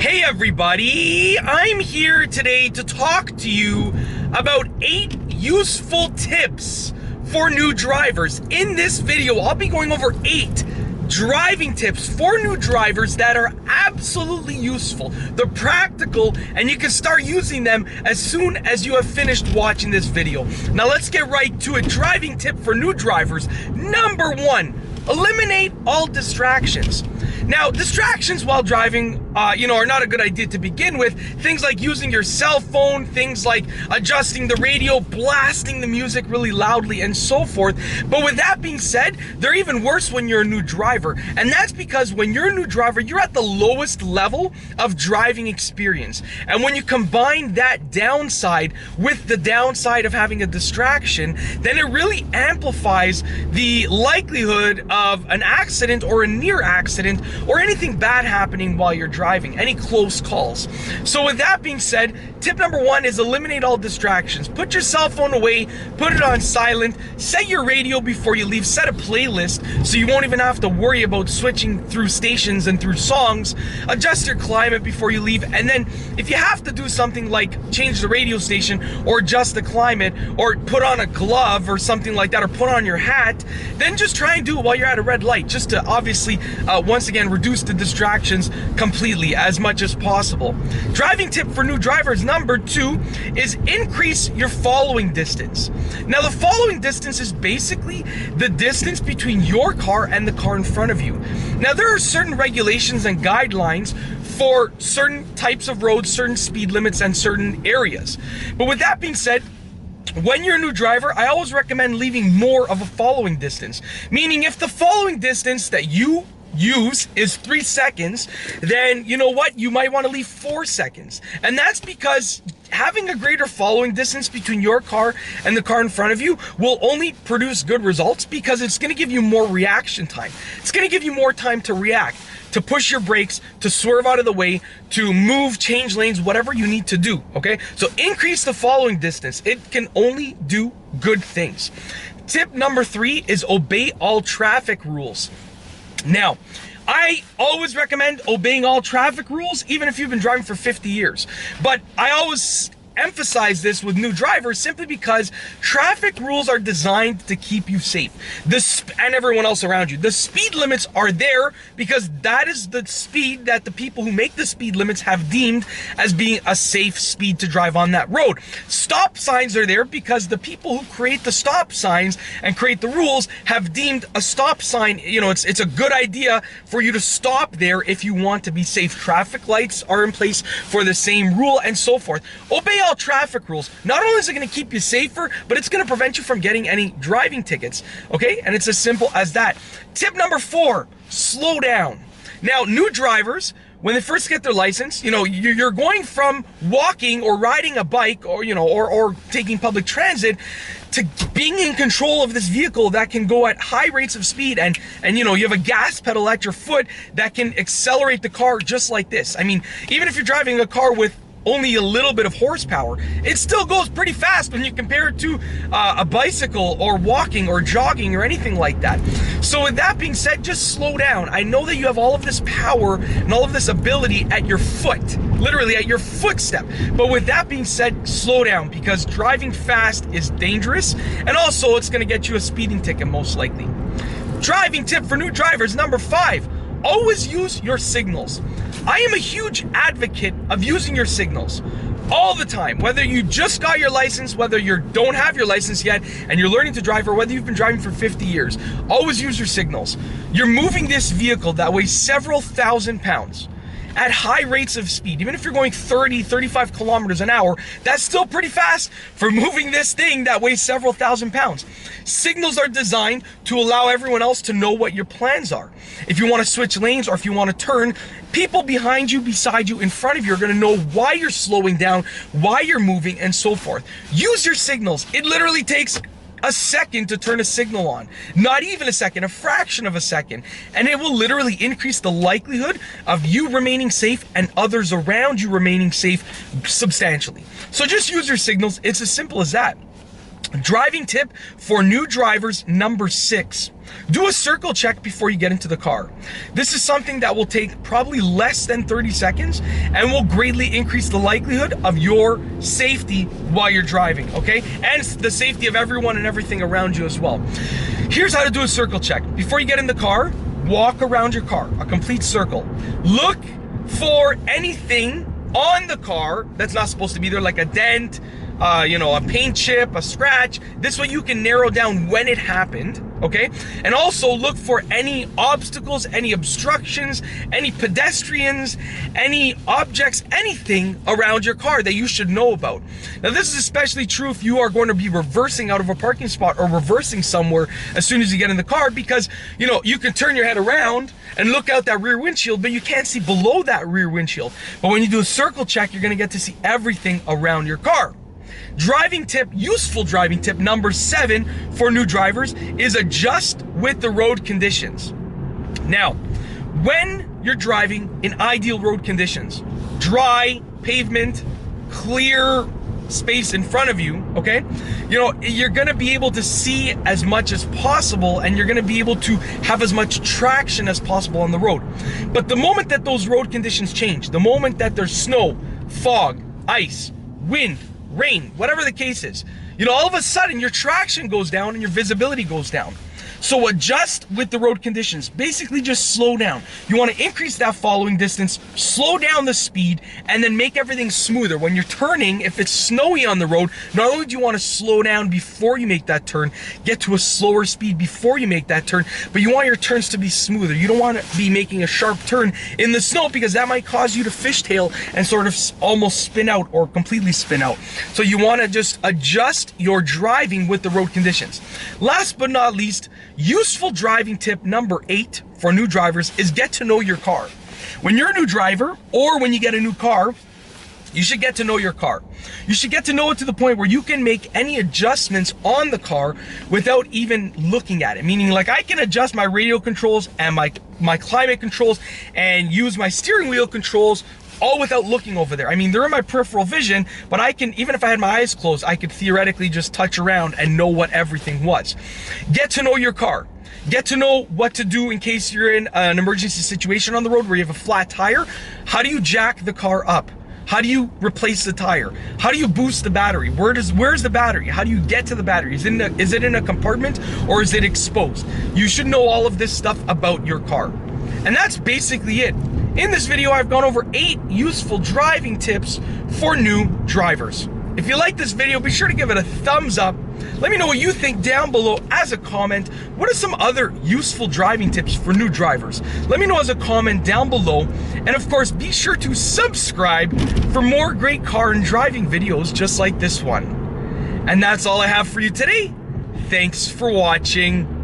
Hey everybody, I'm here today to talk to you about 8 useful tips for new drivers. In this video, I'll be going over 8 driving tips for new drivers that are absolutely useful. They're practical and you can start using them as soon as you have finished watching this video. Now let's get right to it. Driving tip for new drivers. Number 1, eliminate all distractions. Now, distractions while driving, are not a good idea to begin with. Things like using your cell phone, things like adjusting the radio, blasting the music really loudly, and so forth. But with that being said, they're even worse when you're a new driver. And that's because when you're a new driver, you're at the lowest level of driving experience. And when you combine that downside with the downside of having a distraction, then it really amplifies the likelihood of an accident or a near accident or anything bad happening while you're driving, any close calls. So with that being said, tip number 1 is eliminate all distractions. Put your cell phone away, put it on silent, set your radio before you leave, set a playlist so you won't even have to worry about switching through stations and through songs, adjust your climate before you leave, and then if you have to do something like change the radio station or adjust the climate or put on a glove or something like that or put on your hat, then just try and do it while you're at a red light, just to obviously, once again, reduce the distractions completely as much as possible. Driving tip for new drivers number 2 is increase your following distance. Now the following distance is basically the distance between your car and the car in front of you. Now there are certain regulations and guidelines for certain types of roads, certain speed limits, and certain areas. But with that being said, when you're a new driver, I always recommend leaving more of a following distance. Meaning if the following distance that you use is 3 seconds, then you know what? You might want to leave 4 seconds. And that's because having a greater following distance between your car and the car in front of you will only produce good results because it's going to give you more reaction time. It's going to give you more time to react, to push your brakes, to swerve out of the way, to move, change lanes, whatever you need to do, okay? So increase the following distance. It can only do good things. Tip number 3 is obey all traffic rules. Now, I always recommend obeying all traffic rules, even if you've been driving for 50 years. But I always emphasize this with new drivers simply because traffic rules are designed to keep you safe. And everyone else around you. The speed limits are there because that is the speed that the people who make the speed limits have deemed as being a safe speed to drive on that road. Stop signs are there because the people who create the stop signs and create the rules have deemed a stop sign, it's a good idea for you to stop there if you want to be safe. Traffic lights are in place for the same rule and so forth. Obey all traffic rules. Not only is it going to keep you safer, but it's going to prevent you from getting any driving tickets, okay? And it's as simple as that. Tip number 4, slow down. Now, new drivers, when they first get their license, you're going from walking or riding a bike or taking public transit to being in control of this vehicle that can go at high rates of speed and you have a gas pedal at your foot that can accelerate the car just like this. I mean, even if you're driving a car with only a little bit of horsepower, it still goes pretty fast when you compare it to a bicycle or walking or jogging or anything like that. So with that being said, just slow down. I know that you have all of this power and all of this ability at your foot, literally at your footstep. But with that being said, slow down because driving fast is dangerous and also it's going to get you a speeding ticket most likely. Driving tip for new drivers number 5, always use your signals. I am a huge advocate of using your signals all the time, whether you just got your license, whether you don't have your license yet and you're learning to drive, or whether you've been driving for 50 years. Always use your signals. You're moving this vehicle that weighs several thousand pounds at high rates of speed. Even if you're going 30, 35 kilometers an hour, that's still pretty fast for moving this thing that weighs several thousand pounds. Signals are designed to allow everyone else to know what your plans are. If you want to switch lanes or if you want to turn, people behind you, beside you, in front of you are going to know why you're slowing down, why you're moving, and so forth. Use your signals. It literally takes a second to turn a signal on. Not even a second, a fraction of a second. And it will literally increase the likelihood of you remaining safe and others around you remaining safe substantially. So just use your signals. It's as simple as that. Driving tip for new drivers number 6. Do a circle check before you get into the car. This is something that will take probably less than 30 seconds and will greatly increase the likelihood of your safety while you're driving, okay? And the safety of everyone and everything around you as well. Here's how to do a circle check. Before you get in the car, walk around your car, a complete circle. Look for anything on the car that's not supposed to be there, like a dent, a paint chip, a scratch. This way you can narrow down when it happened, okay? And also look for any obstacles, any obstructions, any pedestrians, any objects, anything around your car that you should know about. Now, this is especially true if you are going to be reversing out of a parking spot or reversing somewhere as soon as you get in the car, because, you can turn your head around and look out that rear windshield, but you can't see below that rear windshield. But when you do a circle check, you're gonna get to see everything around your car. Driving tip, useful driving tip number 7 for new drivers is adjust with the road conditions. Now, when you're driving in ideal road conditions, dry, pavement, clear space in front of you, okay? You're gonna be able to see as much as possible, and you're gonna be able to have as much traction as possible on the road. But the moment that those road conditions change, the moment that there's snow, fog, ice, wind, rain, whatever the case is, all of a sudden your traction goes down and your visibility goes down. So adjust with the road conditions. Basically just slow down. You want to increase that following distance, slow down the speed, and then make everything smoother. When you're turning, if it's snowy on the road, not only do you want to slow down before you make that turn, get to a slower speed before you make that turn, but you want your turns to be smoother. You don't want to be making a sharp turn in the snow, because that might cause you to fishtail and sort of almost spin out or completely spin out. So you want to just adjust your driving with the road conditions. Last but not least, useful driving tip number 8 for new drivers is get to know your car. When you're a new driver, or when you get a new car, you should get to know your car. You should get to know it to the point where you can make any adjustments on the car without even looking at it. Meaning, like, I can adjust my radio controls and my climate controls and use my steering wheel controls all without looking over there. I mean, they're in my peripheral vision, but I can, even if I had my eyes closed, I could theoretically just touch around and know what everything was. Get to know your car. Get to know what to do in case you're in an emergency situation on the road where you have a flat tire. How do you jack the car up? How do you replace the tire? How do you boost the battery? Where's the battery? How do you get to the battery? Is it in a compartment, or is it exposed? You should know all of this stuff about your car. And that's basically it. In this video, I've gone over 8 useful driving tips for new drivers. If you like this video, be sure to give it a thumbs up. Let me know what you think down below as a comment. What are some other useful driving tips for new drivers? Let me know as a comment down below. And of course, be sure to subscribe for more great car and driving videos just like this one. And that's all I have for you today. Thanks for watching.